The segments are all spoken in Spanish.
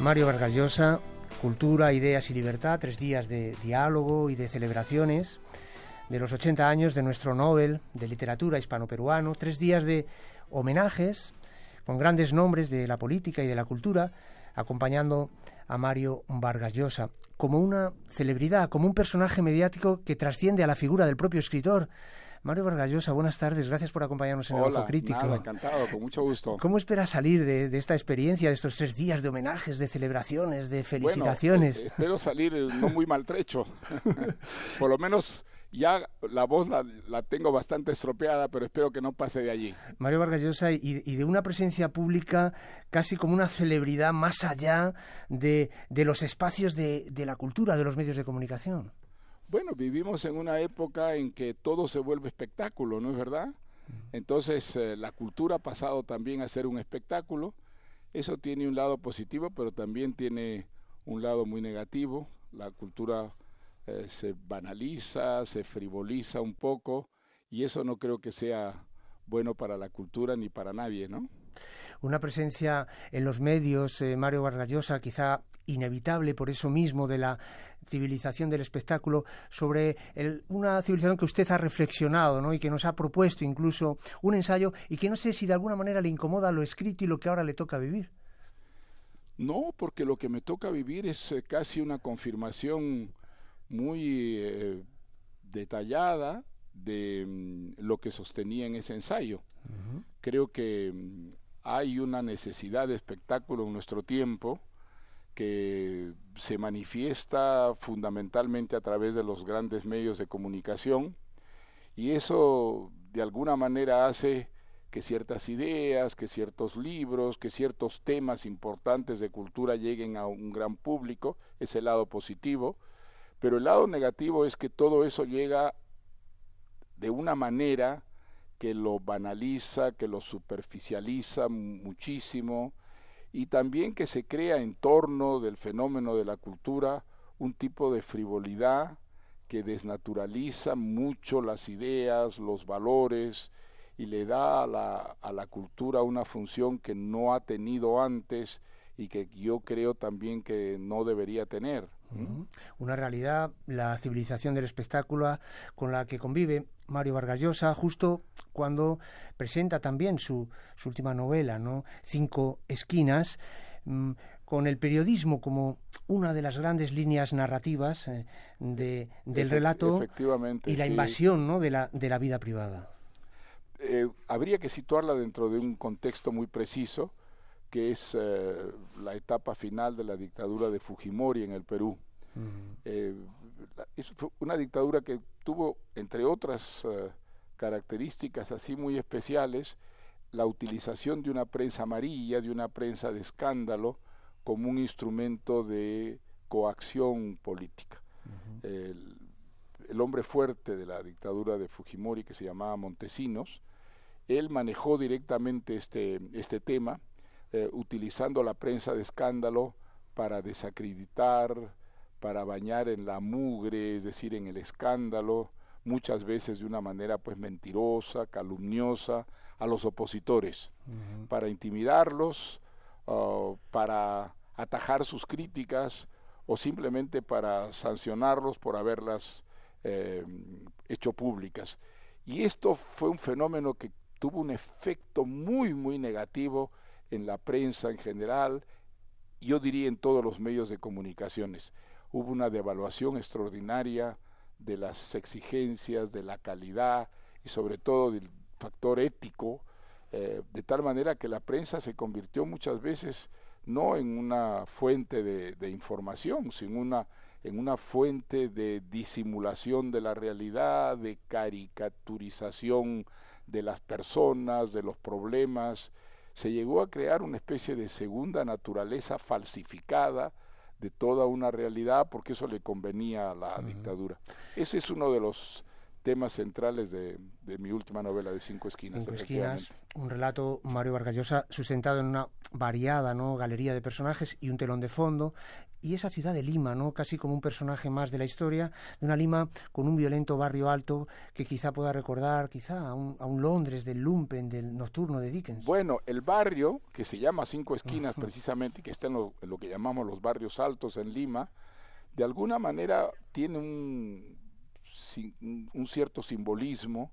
Mario Vargas Llosa, Cultura, Ideas y Libertad, 3 días de diálogo y de celebraciones de los 80 años de nuestro Nobel de Literatura hispano-peruano, 3 días de homenajes con grandes nombres de la política y de la cultura, acompañando a Mario Vargas Llosa como una celebridad, como un personaje mediático que trasciende a la figura del propio escritor. Mario Vargas Llosa, buenas tardes, gracias por acompañarnos en el Ojo Crítico. Nada, encantado, con mucho gusto. ¿Cómo espera salir de esta experiencia, de estos 3 días de homenajes, de celebraciones, de felicitaciones? Bueno, espero salir no muy maltrecho. Por lo menos ya la voz la tengo bastante estropeada, pero espero que no pase de allí. Mario Vargas Llosa, y de una presencia pública casi como una celebridad más allá de los espacios de la cultura, de los medios de comunicación. Bueno, vivimos en una época en que todo se vuelve espectáculo, ¿no es verdad? Entonces, la cultura ha pasado también a ser un espectáculo. Eso tiene un lado positivo, pero también tiene un lado muy negativo. La cultura se banaliza, se frivoliza un poco, y eso no creo que sea bueno para la cultura ni para nadie, ¿no? Una presencia en los medios, Mario Vargas Llosa, quizá inevitable por eso mismo de la civilización del espectáculo, sobre una civilización que usted ha reflexionado, ¿no? Y que nos ha propuesto incluso un ensayo, y que no sé si de alguna manera le incomoda lo escrito y lo que ahora le toca vivir. No, porque lo que me toca vivir es casi una confirmación muy detallada de lo que sostenía en ese ensayo. Creo que hay una necesidad de espectáculo en nuestro tiempo que se manifiesta fundamentalmente a través de los grandes medios de comunicación, y eso de alguna manera hace que ciertas ideas, que ciertos libros, que ciertos temas importantes de cultura lleguen a un gran público. Es el lado positivo, pero el lado negativo es que todo eso llega de una manera que lo banaliza, que lo superficializa muchísimo, y también que se crea en torno del fenómeno de la cultura un tipo de frivolidad que desnaturaliza mucho las ideas, los valores, y le da a la cultura una función que no ha tenido antes y que yo creo también que no debería tener. Una realidad, la civilización del espectáculo, con la que convive Mario Vargas Llosa, justo cuando presenta también su última novela, ¿no? 5 esquinas, con el periodismo como una de las grandes líneas narrativas del relato y la invasión, ¿no? de la vida privada. Habría que situarla dentro de un contexto muy preciso, que es la etapa final de la dictadura de Fujimori en el Perú. Eso fue una dictadura que tuvo, entre otras características así muy especiales, la utilización de una prensa amarilla, de una prensa de escándalo, como un instrumento de coacción política. El hombre fuerte de la dictadura de Fujimori, que se llamaba Montesinos, él manejó directamente este tema, utilizando la prensa de escándalo para desacreditar, para bañar en la mugre, es decir, en el escándalo, muchas veces de una manera pues mentirosa, calumniosa, a los opositores, para intimidarlos, para atajar sus críticas, o simplemente para sancionarlos por haberlas hecho públicas. Y esto fue un fenómeno que tuvo un efecto muy, muy negativo en la prensa en general, yo diría en todos los medios de comunicaciones. Hubo una devaluación extraordinaria de las exigencias, de la calidad y sobre todo del factor ético, de tal manera que la prensa se convirtió muchas veces no en una fuente de información, sino en una fuente de disimulación de la realidad, de caricaturización de las personas, de los problemas. Se llegó a crear una especie de segunda naturaleza falsificada de toda una realidad, porque eso le convenía a la dictadura. Ese es uno de los temas centrales de mi última novela de Cinco Esquinas. Cinco Esquinas, un relato, Mario Vargas Llosa, sustentado en una variada, ¿no?, galería de personajes y un telón de fondo, y esa ciudad de Lima, ¿no?, casi como un personaje más de la historia, de una Lima con un violento barrio alto que quizá pueda recordar quizá a un Londres del lumpen, del nocturno de Dickens. Bueno, el barrio, que se llama Cinco Esquinas precisamente, que está en lo que llamamos los barrios altos en Lima, de alguna manera tiene un cierto simbolismo.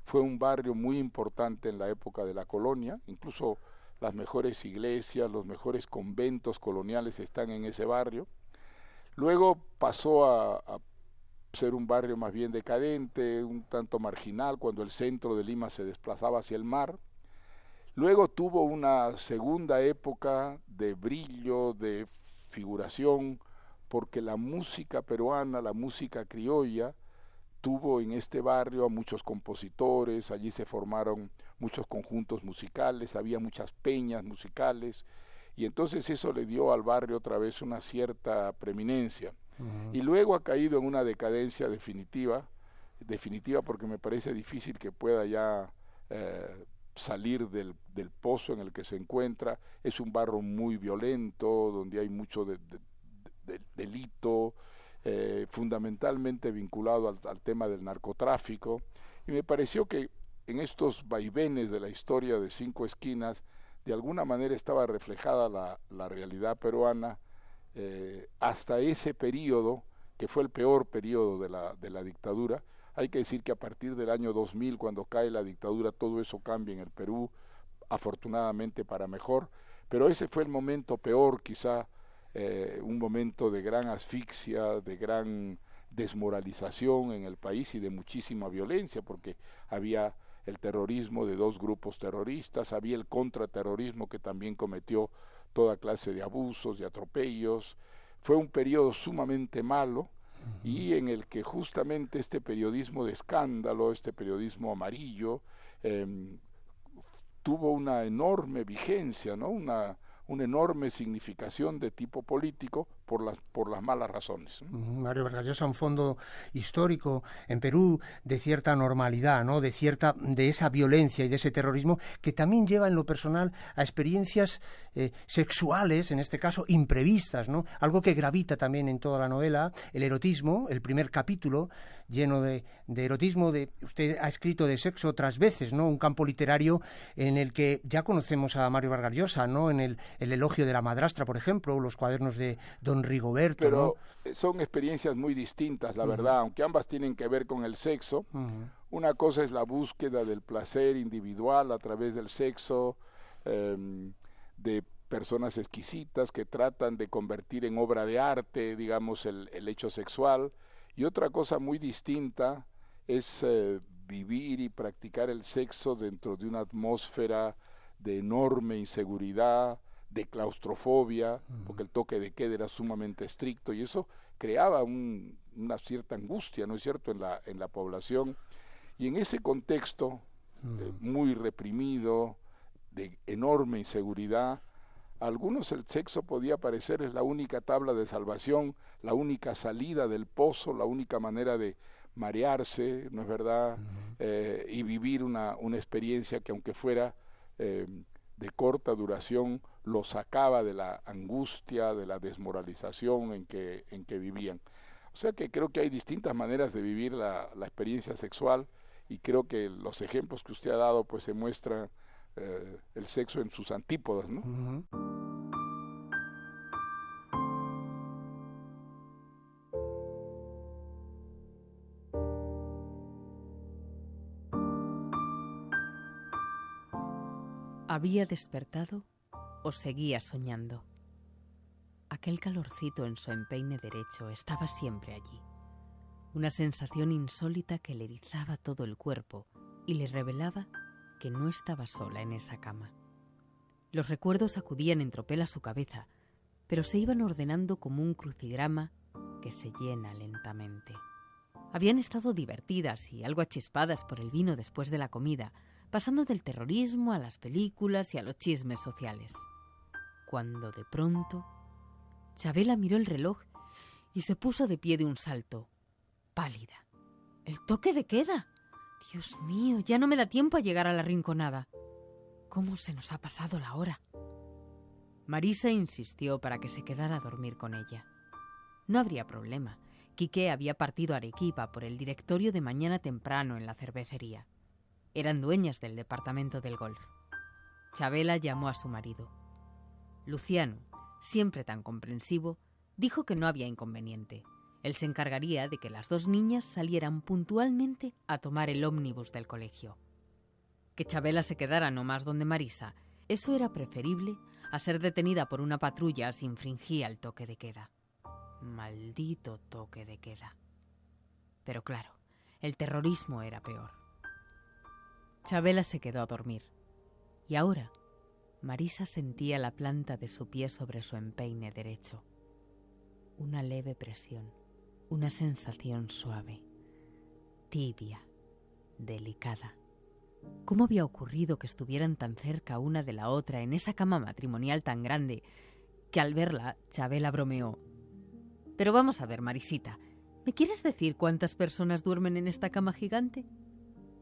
Fue un barrio muy importante en la época de la colonia, incluso las mejores iglesias, los mejores conventos coloniales están en ese barrio. Luego pasó a ser un barrio más bien decadente, un tanto marginal, cuando el centro de Lima se desplazaba hacia el mar. Luego tuvo una segunda época de brillo, de figuración, porque la música peruana, la música criolla, tuvo en este barrio a muchos compositores, allí se formaron muchos conjuntos musicales, había muchas peñas musicales, y entonces eso le dio al barrio otra vez una cierta preeminencia. Y luego ha caído en una decadencia definitiva porque me parece difícil que pueda ya salir del pozo en el que se encuentra. Es un barrio muy violento, donde hay mucho delito, fundamentalmente vinculado al tema del narcotráfico, y me pareció que en estos vaivenes de la historia de Cinco Esquinas, de alguna manera estaba reflejada la realidad peruana, hasta ese periodo, que fue el peor periodo de la dictadura. Hay que decir que a partir del año 2000, cuando cae la dictadura, todo eso cambia en el Perú, afortunadamente para mejor, pero ese fue el momento peor, quizá, un momento de gran asfixia, de gran desmoralización en el país y de muchísima violencia, porque había el terrorismo de dos grupos terroristas, había el contraterrorismo que también cometió toda clase de abusos y atropellos. Fue un periodo sumamente malo y en el que justamente este periodismo de escándalo, este periodismo amarillo, tuvo una enorme vigencia, ¿no? Una enorme significación de tipo político por las malas razones. Mario Vargas Llosa, un fondo histórico en Perú de cierta normalidad, ¿no?, de esa violencia y de ese terrorismo que también lleva en lo personal a experiencias sexuales, en este caso imprevistas, ¿no?, algo que gravita también en toda la novela, el erotismo, el primer capítulo lleno de erotismo, usted ha escrito de sexo otras veces, ¿no?, un campo literario en el que ya conocemos a Mario Vargas Llosa, ¿no?, en el elogio de la madrastra, por ejemplo, o los cuadernos de Don Rigoberto. Pero ¿no?, son experiencias muy distintas, la verdad, aunque ambas tienen que ver con el sexo. Una cosa es la búsqueda del placer individual a través del sexo, de personas exquisitas que tratan de convertir en obra de arte, digamos, el hecho sexual, y otra cosa muy distinta es vivir y practicar el sexo dentro de una atmósfera de enorme inseguridad, de claustrofobia, porque el toque de queda era sumamente estricto y eso creaba una cierta angustia, ¿no es cierto?, en la población. Y en ese contexto muy reprimido, de enorme inseguridad, a algunos el sexo podía parecer es la única tabla de salvación, la única salida del pozo, la única manera de marearse, ¿no es verdad?, y vivir una experiencia que aunque fuera de corta duración, lo sacaba de la angustia, de la desmoralización en que vivían. O sea que creo que hay distintas maneras de vivir la experiencia sexual y creo que los ejemplos que usted ha dado pues se muestra el sexo en sus antípodas, ¿no? ¿Había despertado o seguía soñando? Aquel calorcito en su empeine derecho estaba siempre allí. Una sensación insólita que le erizaba todo el cuerpo y le revelaba que no estaba sola en esa cama. Los recuerdos acudían en tropel a su cabeza, pero se iban ordenando como un crucigrama que se llena lentamente. Habían estado divertidas y algo achispadas por el vino después de la comida, pasando del terrorismo a las películas y a los chismes sociales. Cuando de pronto, Chabela miró el reloj y se puso de pie de un salto, pálida, ¡El toque de queda! Dios mío, ya no me da tiempo a llegar a la Rinconada. ¿Cómo se nos ha pasado la hora? Marisa insistió para que se quedara a dormir con ella. No habría problema. Quique había partido a Arequipa por el directorio de mañana temprano en la cervecería. Eran dueñas del departamento del golf. Chabela llamó a su marido. Luciano, siempre tan comprensivo, dijo que no había inconveniente. Él se encargaría de que las dos niñas salieran puntualmente a tomar el ómnibus del colegio. Que Chabela se quedara no más donde Marisa, eso era preferible a ser detenida por una patrulla si infringía el toque de queda. Maldito toque de queda. Pero claro, el terrorismo era peor. Chabela se quedó a dormir. Y ahora, Marisa sentía la planta de su pie sobre su empeine derecho. Una leve presión, una sensación suave, tibia, delicada. ¿Cómo había ocurrido que estuvieran tan cerca una de la otra en esa cama matrimonial tan grande que al verla, Chabela bromeó? Pero vamos a ver, Marisita, ¿me quieres decir cuántas personas duermen en esta cama gigante?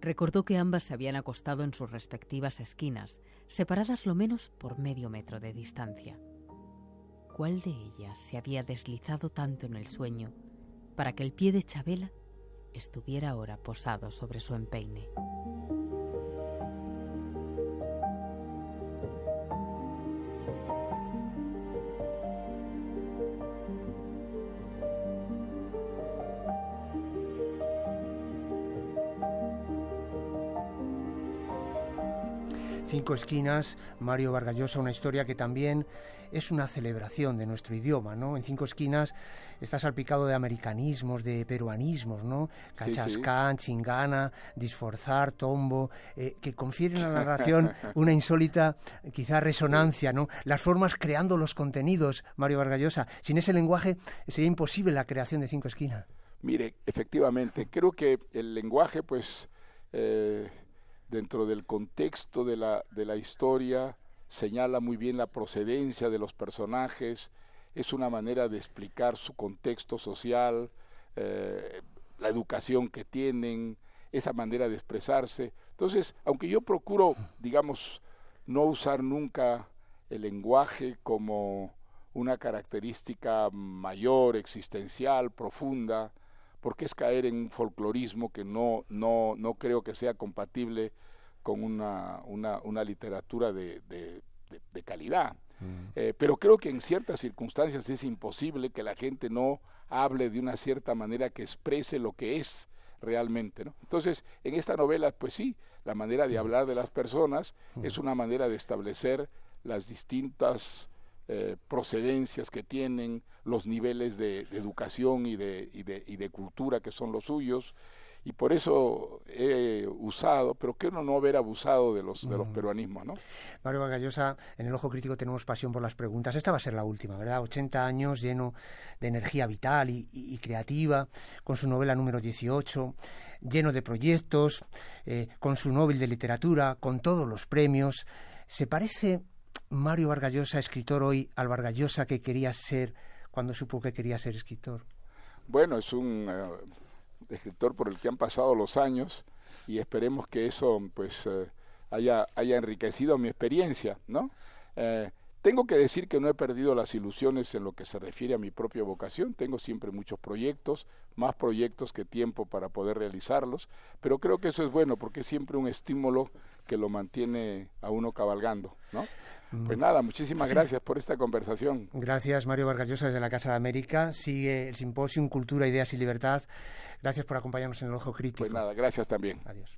Recordó que ambas se habían acostado en sus respectivas esquinas, separadas lo menos por medio metro de distancia. ¿Cuál de ellas se había deslizado tanto en el sueño para que el pie de Chabela estuviera ahora posado sobre su empeine? Cinco esquinas, Mario Vargas Llosa, una historia que también es una celebración de nuestro idioma, ¿no? En Cinco esquinas está salpicado de americanismos, de peruanismos, ¿no? Cachascán, chingana, disforzar, tombo, que confieren a la narración una insólita, quizá, resonancia, ¿no? Las formas creando los contenidos, Mario Vargas Llosa. Sin ese lenguaje sería imposible la creación de Cinco esquinas. Mire, efectivamente, creo que el lenguaje, pues, dentro del contexto de la historia, señala muy bien la procedencia de los personajes, es una manera de explicar su contexto social, la educación que tienen, esa manera de expresarse. Entonces, aunque yo procuro, digamos, no usar nunca el lenguaje como una característica mayor, existencial, profunda, porque es caer en un folclorismo que no creo que sea compatible con una literatura de calidad. Pero creo que en ciertas circunstancias es imposible que la gente no hable de una cierta manera que exprese lo que es realmente, ¿no? Entonces, en esta novela, pues sí, la manera de hablar de las personas es una manera de establecer las distintas procedencias que tienen, los niveles de educación y de cultura que son los suyos, y por eso he usado, pero quiero no haber abusado de los peruanismos, ¿no? Mario Vargas Llosa, en El Ojo Crítico tenemos pasión por las preguntas. Esta va a ser la última, ¿verdad? 80 años lleno de energía vital y creativa, con su novela número 18, lleno de proyectos, con su Nobel de Literatura, con todos los premios. ¿Se parece Mario Vargas Llosa, escritor hoy, al Vargas Llosa que quería ser cuando supo que quería ser escritor? Bueno, es un escritor por el que han pasado los años y esperemos que eso pues haya enriquecido mi experiencia, ¿no? Tengo que decir que no he perdido las ilusiones en lo que se refiere a mi propia vocación. Tengo siempre muchos proyectos, más proyectos que tiempo para poder realizarlos, pero creo que eso es bueno porque es siempre un estímulo que lo mantiene a uno cabalgando, ¿no? Pues nada, muchísimas gracias por esta conversación. Gracias, Mario Vargas Llosa, desde la Casa de América. Sigue el Simposium Cultura, Ideas y Libertad. Gracias por acompañarnos en El Ojo Crítico. Pues nada, gracias también. Adiós.